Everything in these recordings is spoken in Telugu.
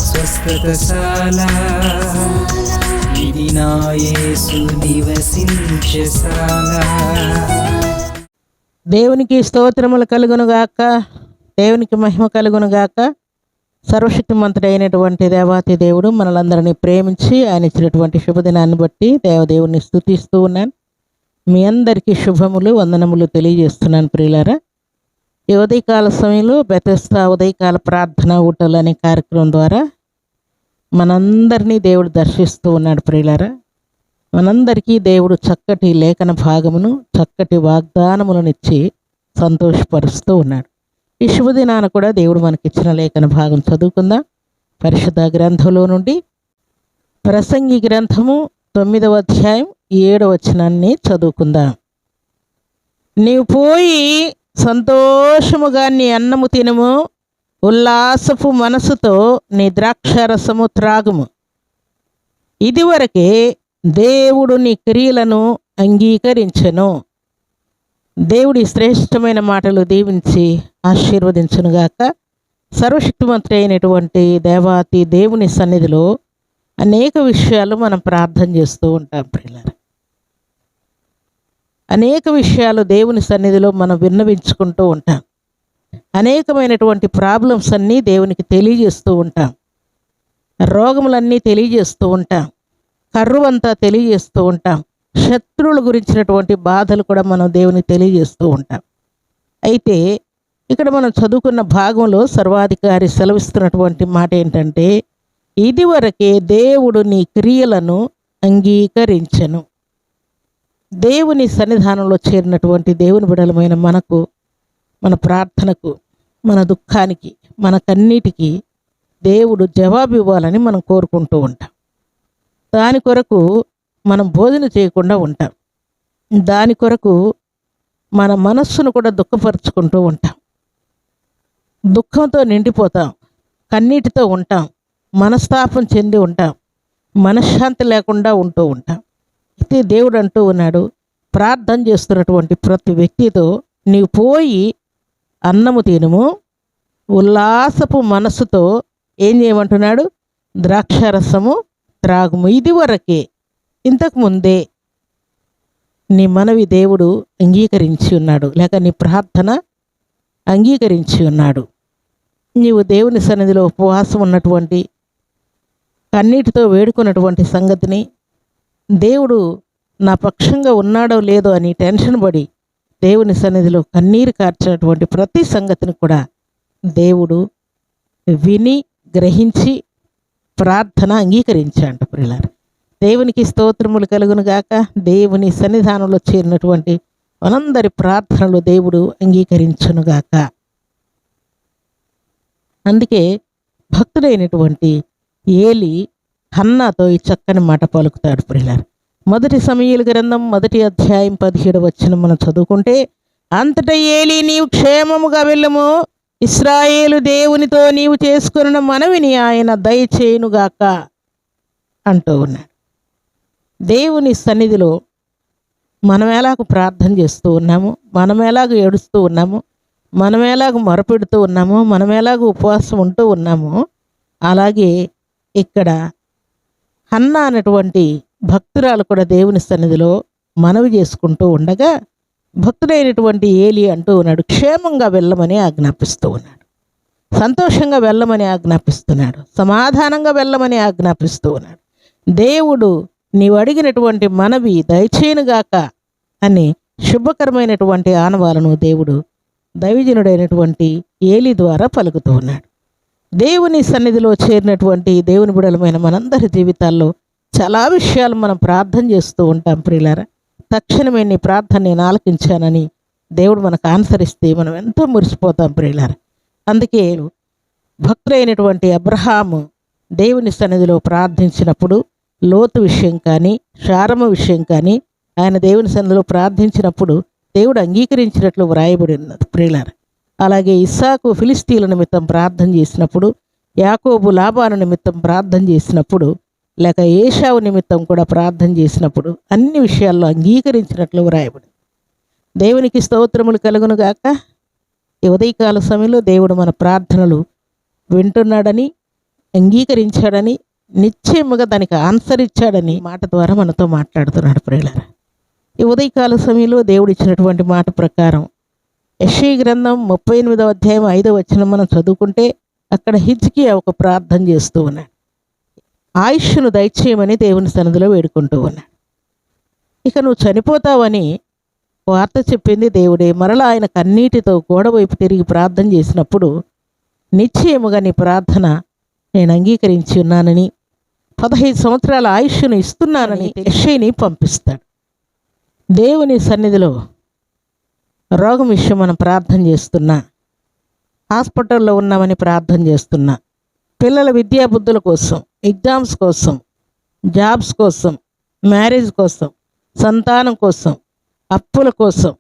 స్వస్థతశాల ఇది నా యేసు నివసించశాల. దేవునికి స్తోత్రములు కలుగునుగాక, దేవునికి మహిమ కలుగునుగాక. సర్వశక్తిమంతుడైనటువంటి దేవాతి దేవుడు మనలందరినీ ప్రేమించి ఆయన ఇచ్చినటువంటి శుభదినాన్ని బట్టి దేవదేవుని స్తుతిస్తూ ఉన్నాను. మీ అందరికీ శుభములు వందనములు తెలియజేస్తున్నాను ప్రియులారా. ఈ ఉదయకాల సమయంలో బెతెస్దా ఉదయకాల ప్రార్థన ఊటలు అనే కార్యక్రమం ద్వారా మనందరినీ దేవుడు దర్శిస్తూ ఉన్నాడు ప్రియులారా. మనందరికీ దేవుడు చక్కటి లేఖన భాగమును చక్కటి వాగ్దానములనిచ్చి సంతోషపరుస్తూ ఉన్నాడు. ఈ శుభదినాన కూడా దేవుడు మనకిచ్చిన లేఖన భాగం చదువుకుందాం. పరిశుద్ధ గ్రంథంలో నుండి ప్రసంగి గ్రంథము 9వ అధ్యాయం 7వ వచనాన్ని చదువుకుందాం. నీవు పోయి సంతోషముగా నీ అన్నము తినుము, ఉల్లాసపు మనసుతో నీ ద్రాక్షారసము త్రాగుము. ఇదివరకే దేవుడు నీ క్రియలను అంగీకరించెను. దేవుడి శ్రేష్టమైన మాటలు దీవించి ఆశీర్వదించునుగాక. సర్వశక్తిమంతుడైనటువంటి దేవాతి దేవుని సన్నిధిలో అనేక విషయాలు మనం ప్రార్థన చేస్తూ ఉంటాం ప్రియులారా. అనేక విషయాలు దేవుని సన్నిధిలో మనం విన్నవించుకుంటూ ఉంటాం. అనేకమైనటువంటి ప్రాబ్లమ్స్ అన్నీ దేవునికి తెలియజేస్తూ ఉంటాం. రోగములన్నీ తెలియజేస్తూ ఉంటాం. కర్రువంతా తెలియజేస్తూ ఉంటాం. శత్రువుల గురించినటువంటి బాధలు కూడా మనం దేవునికి తెలియజేస్తూ ఉంటాం. అయితే ఇక్కడ మనం చదువుకున్న భాగంలో సర్వాధికారి సెలవిస్తున్నటువంటి మాట ఏంటంటే, ఇదివరకే దేవుడు నీ క్రియలను అంగీకరించెను. దేవుని సన్నిధానంలో చేరినటువంటి దేవుని బిడ్డలమైన మనకు, మన ప్రార్థనకు, మన దుఃఖానికి, మనకన్నిటికీ దేవుడు జవాబు ఇవ్వాలని మనం కోరుకుంటూ ఉంటాం. దాని కొరకు మనం భోజన చేయకుండా ఉంటాం. దాని కొరకు మన మనస్సును కూడా దుఃఖపరుచుకుంటూ ఉంటాం. దుఃఖంతో నిండిపోతాం, కన్నీటితో ఉంటాం, మనస్తాపం చెంది ఉంటాం, మనశ్శాంతి లేకుండా ఉంటూ ఉంటాం. అయితే దేవుడు అంటూ ఉన్నాడు, ప్రార్థన చేస్తున్నటువంటి ప్రతి వ్యక్తితో నీవు పోయి అన్నము తినుము, ఉల్లాసపు మనస్సుతో ఏం చేయమంటున్నాడు, ద్రాక్షారసము త్రాగుము. ఇదివరకే, ఇంతకుముందే నీ మనవి దేవుడు అంగీకరించి ఉన్నాడు, లేక నీ ప్రార్థన అంగీకరించి ఉన్నాడు. నీవు దేవుని సన్నిధిలో ఉపవాసం ఉన్నటువంటి, కన్నీటితో వేడుకున్నటువంటి సంగతిని, దేవుడు నా పక్షంగా ఉన్నాడో లేదో అని టెన్షన్ పడి దేవుని సన్నిధిలో కన్నీరు కార్చినటువంటి ప్రతి సంగతిని కూడా దేవుడు విని గ్రహించి ప్రార్థన అంగీకరించాడు ప్రియులారా. దేవునికి స్తోత్రములు కలుగును గాక. దేవుని సన్నిధానంలో చేరినటువంటి మనందరి ప్రార్థనలు దేవుడు అంగీకరించునుగాక. అందుకే భక్తుడైనటువంటి ఏలి హన్నాతో ఈ చక్కని మాట పలుకుతాడు ప్రియులారా. 1 సమూయేలు గ్రంథం 1వ అధ్యాయం 17వ వచనం మనం చదువుకుంటే, అంతటా ఏలి నీవు క్షేమముగా వెళ్ళము, ఇశ్రాయేలు దేవునితో నీవు చేసుకున్న మనవిని ఆయన దయచేయునుగాక అంటూ ఉన్నాడు. దేవుని సన్నిధిలో మనం ఎలాగ ప్రార్థన చేస్తూ ఉన్నాము, మనం ఎలాగ ఏడుస్తూ ఉన్నాము, మనం ఎలాగ మొరపెడుతూ ఉన్నాము, మనం ఎలాగ ఉపవాసం ఉంటూ ఉన్నాము, అలాగే ఇక్కడ హన్నా అనేటువంటి భక్తురాలు కూడా దేవుని సన్నిధిలో మనవి చేసుకుంటూ ఉండగా, భక్తుడైనటువంటి ఏలి అంటూ ఉన్నాడు, క్షేమంగా వెళ్ళమని ఆజ్ఞాపిస్తూ ఉన్నాడు, సంతోషంగా వెళ్ళమని ఆజ్ఞాపిస్తున్నాడు, సమాధానంగా వెళ్ళమని ఆజ్ఞాపిస్తూ ఉన్నాడు. దేవుడు నీవు అడిగినటువంటి మనవి దయచేయునుగాక అని శుభకరమైనటువంటి ఆనవాలను దేవుడు దైవజనుడైనటువంటి ఏలి ద్వారా పలుకుతూ ఉన్నాడు. దేవుని సన్నిధిలో చేరినటువంటి దేవుని బిడలమైన మనందరి జీవితాల్లో చాలా విషయాలు మనం ప్రార్థన చేస్తూ ఉంటాం ప్రియులారా. తక్షణమే నీ ప్రార్థన నేను ఆలకించానని దేవుడు మనకు ఆన్సరిస్తే మనం ఎంతో మురిసిపోతాం ప్రియులారా. అందుకే భక్తులైనటువంటి అబ్రహాము దేవుని సన్నిధిలో ప్రార్థించినప్పుడు లోతు విషయం కానీ, శారమ విషయం కానీ ఆయన దేవుని సన్నిధిలో ప్రార్థించినప్పుడు దేవుడు అంగీకరించినట్లు వ్రాయబడి ఉన్నది ప్రియులారా. అలాగే ఇస్సాకు ఫిలిస్తీన్ల నిమిత్తం ప్రార్థన చేసినప్పుడు, యాకోబు లాబాను నిమిత్తం ప్రార్థన చేసినప్పుడు, లేక ఏషావు నిమిత్తం కూడా ప్రార్థన చేసినప్పుడు అన్ని విషయాల్లో అంగీకరించినట్లు వ్రాయబడి. దేవునికి స్తోత్రములు కలుగును గాక. ఈ ఉదయకాల సమయంలో దేవుడు మన ప్రార్థనలు వింటున్నాడని, అంగీకరించాడని, నిశ్చయముగా దానికి ఆన్సర్ ఇచ్చాడని మాట ద్వారా మనతో మాట్లాడుతున్నాడు ప్రియులారా. ఈ ఉదయకాల సమయంలో దేవుడు ఇచ్చినటువంటి మాట ప్రకారం యెషయా గ్రంథం 38వ అధ్యాయం 5వ వచనం మనం చదువుకుంటే అక్కడ హిజ్కియా ఒక ప్రార్థన చేస్తూ ఉన్నాడు. ఆయుష్ను దయచేయమని దేవుని సన్నిధిలో వేడుకుంటూ ఉన్నాడు. ఇక నువ్వు చనిపోతావని వార్త చెప్పింది దేవుడే. మరలా ఆయన కన్నీటితో గోడ వైపు తిరిగి ప్రార్థన చేసినప్పుడు నిశ్చయముగా నీ ప్రార్థన నేను అంగీకరించి ఉన్నానని, 15 సంవత్సరాల ఆయుష్ను ఇస్తున్నానని యెషయాని పంపిస్తాడు. దేవుని సన్నిధిలో రోగం విషయం మనం ప్రార్థన చేస్తున్నా, హాస్పిటల్లో ఉన్నామని ప్రార్థన చేస్తున్నా, పిల్లల విద్యాబుద్ధుల కోసం, ఎగ్జామ్స్ కోసం, జాబ్స్ కోసం, మ్యారేజ్ కోసం, సంతానం కోసం, అప్పుల కోసం,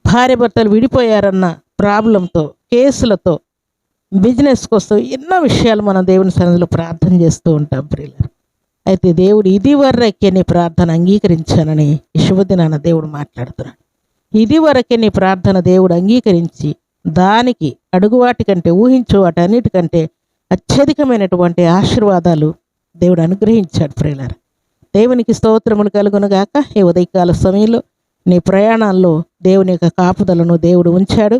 భార్య భర్తలు విడిపోయారన్న ప్రాబ్లంతో, కేసులతో, బిజినెస్ కోసం ఎన్నో విషయాలు మనం దేవుని సన్నిధిలో ప్రార్థన చేస్తూ ఉంటాం ప్రియులారా. అయితే దేవుడు ఇదివరకే నీ ప్రార్థన అంగీకరించానని ఈ శుభదినాన దేవుడు మాట్లాడుతున్నాడు. ఇదివరకే నీ ప్రార్థన దేవుడు అంగీకరించి దానికి అడుగువాటి కంటే, ఊహించు వాటి అన్నిటికంటే అత్యధికమైనటువంటి ఆశీర్వాదాలు దేవుడు అనుగ్రహించాడు ప్రియులారా. దేవునికి స్తోత్రములు కలుగునుగాక. ఈ ఉదయకాల సమయంలో నీ ప్రయాణాల్లో దేవుని యొక్క కాపుదలను దేవుడు ఉంచాడు,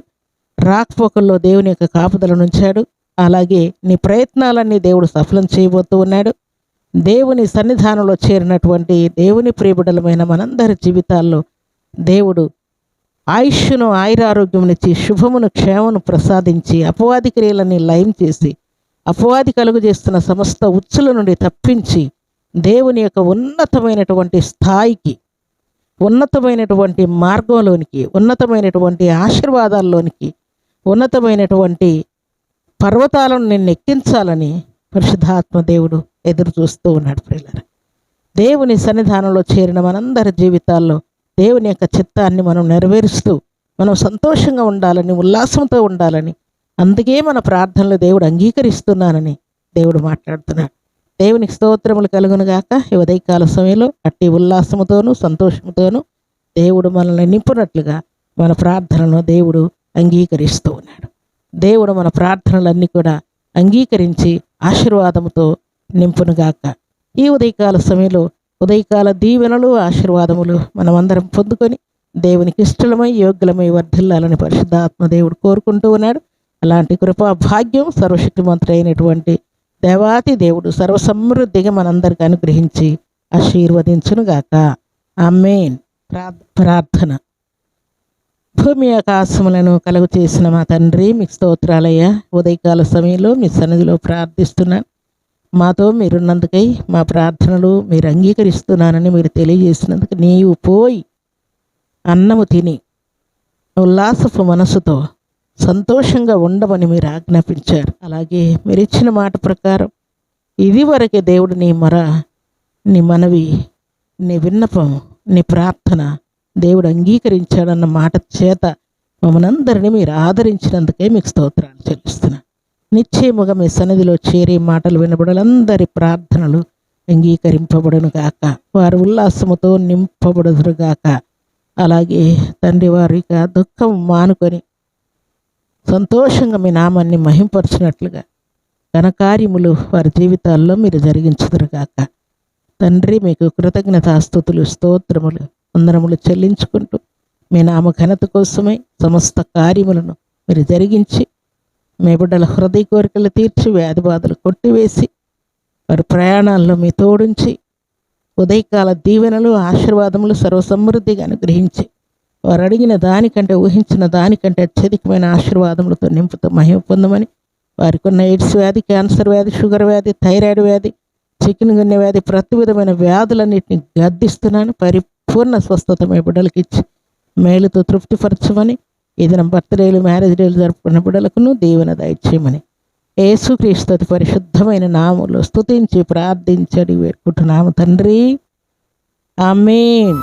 రాకపోకల్లో దేవుని యొక్క కాపుదలను ఉంచాడు. అలాగే నీ ప్రయత్నాలన్నీ దేవుడు సఫలం చేయబోతూ ఉన్నాడు. దేవుని సన్నిధానంలో చేరినటువంటి దేవుని ప్రియబిడ్డలమైన మనందరి జీవితాల్లో దేవుడు ఆయుష్ను, ఆయురారోగ్యమునిచ్చి, శుభమును, క్షేమను ప్రసాదించి, అపవాది క్రియలన్నీ లయం చేసి, అపవాది కలుగు చేస్తున్న సమస్త ఉచ్చుల నుండి తప్పించి దేవుని యొక్క ఉన్నతమైనటువంటి స్థాయికి, ఉన్నతమైనటువంటి మార్గంలోనికి, ఉన్నతమైనటువంటి ఆశీర్వాదాల్లోనికి, ఉన్నతమైనటువంటి పర్వతాలను నిన్ను ఎక్కించాలని పరిశుద్ధాత్మ దేవుడు ఎదురు చూస్తూ ఉన్నాడు ప్రియులారా. దేవుని సన్నిధానంలో చేరిన మనందరి జీవితాల్లో దేవుని యొక్క చిత్తాన్ని మనం నెరవేరుస్తూ మనం సంతోషంగా ఉండాలని, ఉల్లాసంతో ఉండాలని, అందుకే మన ప్రార్థనలు దేవుడు అంగీకరిస్తున్నానని దేవుడు మాట్లాడుతున్నాడు. దేవునికి స్తోత్రములు కలుగునుగాక. ఈ ఉదయకాల సమయంలో అట్టి ఉల్లాసముతోనూ సంతోషముతోనూ దేవుడు మనల్ని నింపునట్లుగా మన ప్రార్థనను దేవుడు అంగీకరిస్తూ ఉన్నాడు. దేవుడు మన ప్రార్థనలన్నీ కూడా అంగీకరించి ఆశీర్వాదముతో నింపునుగాక. ఈ ఉదయకాల సమయంలో ఉదయకాల దీవెనలు, ఆశీర్వాదములు మనమందరం పొందుకొని దేవునికి ఇష్టలమై, యోగ్యులమై వర్ధిల్లాలని పరిశుద్ధాత్మ దేవుడు కోరుకుంటూ ఉన్నాడు. అలాంటి కృపా భాగ్యం సర్వశక్తిమంతుడు అయినటువంటి దేవాతి దేవుడు సర్వసమృద్ధిగా మనందరికీ అనుగ్రహించి ఆశీర్వదించునుగాక. ఆమేన్. ప్రార్థన. భూమి ఆకాశములను కలుగు చేసిన మా తండ్రి, మీకు స్తోత్రాలయ్యా. ఉదయకాల సమయంలో మీ సన్నిధిలో ప్రార్థిస్తున్నాను. మాతో మీరున్నందుకై మా ప్రార్థనలు మీరు అంగీకరిస్తున్నానని మీరు తెలియజేసినందుకు నీవు పోయి అన్నము తిని ఉల్లాసపు మనసుతో సంతోషంగా ఉండమని మీరు ఆజ్ఞాపించారు. అలాగే మీరు ఇచ్చిన మాట ప్రకారం ఇదివరకే దేవుడు నీ నీ మనవి, నీ విన్నపం, నీ ప్రార్థన దేవుడు అంగీకరించాడన్న మాట చేత మమ్మల్ని అందరినీ మీరు ఆదరించినందుకే మీకు స్తోత్రాలు చెల్లిస్తున్నాను. నిశ్చయముగా మీ సన్నిధిలో చేరే మాటలు వినబడాలందరి ప్రార్థనలు అంగీకరింపబడును గాక, వారు ఉల్లాసముతో నింపబడుదురు గాక. అలాగే తండ్రి, వారిగా దుఃఖం మానుకొని సంతోషంగా మీ నామాన్ని మహింపరచినట్లుగా ఘనకార్యములు వారి జీవితాల్లో మీరు జరిగించుదురుగాక. తండ్రి, మీకు కృతజ్ఞతాస్తుతులు, స్తోత్రములు, వందనములు చెల్లించుకుంటూ మీ నామ ఘనత కోసమై సమస్త కార్యములను మీరు జరిగించి మీ బిడ్డల హృదయ కోరికలు తీర్చి, వ్యాధి బాధలు కొట్టివేసి, వారి ప్రయాణాల్లో మీ తోడుంచి ఉదయకాల దీవెనలు, ఆశీర్వాదములు సర్వసమృద్ధిగా అనుగ్రహించి వారు అడిగిన దానికంటే, ఊహించిన దానికంటే అత్యధికమైన ఆశీర్వాదములతో నింపుతూ మహిమ పొందమని, వారికి ఉన్న ఎయిడ్స్ వ్యాధి, క్యాన్సర్ వ్యాధి, షుగర్ వ్యాధి, థైరాయిడ్ వ్యాధి, చికెన్ గున్య వ్యాధి, ప్రతి విధమైన వ్యాధులన్నింటినీ గద్దిస్తున్నాను. పరిపూర్ణ స్వస్థత మీ బిడ్డలకి ఇచ్చి మేలుతో తృప్తిపరచమని, ఏదైనా బర్త్డేలు, మ్యారేజ్ డేలు జరుపుకున్న బిడ్డలకును దీవెన దయచేయమని యేసుక్రీస్తు పరిశుద్ధమైన నామములో స్తుతించి ప్రార్థించడి వేడుకుంటున్నాము తండ్రి. ఆమేన్.